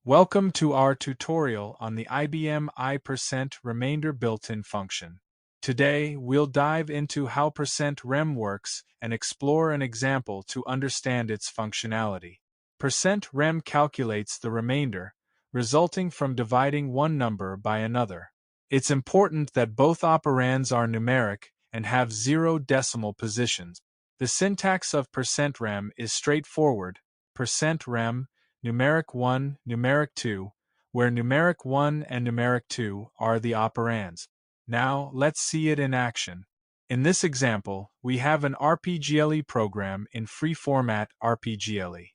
Welcome to our tutorial on the IBM I% remainder built-in function. Today, we'll dive into how %rem works and explore an example to understand its functionality. %rem calculates the remainder, resulting from dividing one number by another. It's important that both operands are numeric and have 0 decimal positions. The syntax of %rem is straightforward. %rem numeric 1, numeric 2, where numeric 1 and numeric 2 are the operands. Now, let's see it in action. In this example, we have an RPGLE program in free format RPGLE.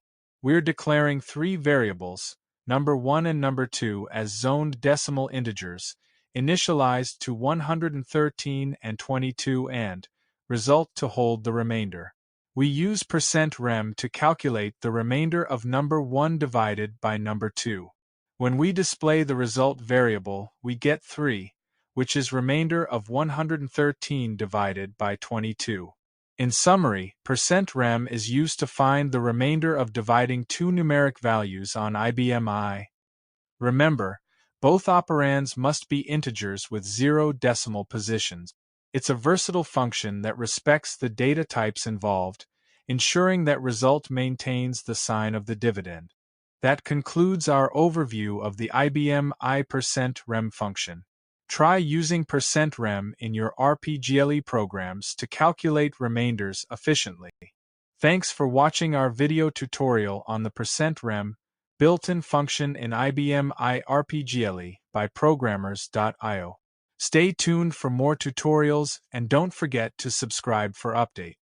We're declaring three variables, number 1 and number 2, as zoned decimal integers, initialized to 113 and 22 and result to hold the remainder. We use %rem to calculate the remainder of number 1 divided by number 2. When we display the result variable, we get 3, which is remainder of 113 divided by 22. In summary, %rem is used to find the remainder of dividing two numeric values on IBM I. Remember, both operands must be integers with 0 decimal positions. It's a versatile function that respects the data types involved, ensuring that result maintains the sign of the dividend. That concludes our overview of the IBM I%rem function. Try using %rem in your RPGLE programs to calculate remainders efficiently. Thanks for watching our video tutorial on the %rem built-in function in IBM I RPGLE by programmers.io. Stay tuned for more tutorials and don't forget to subscribe for updates.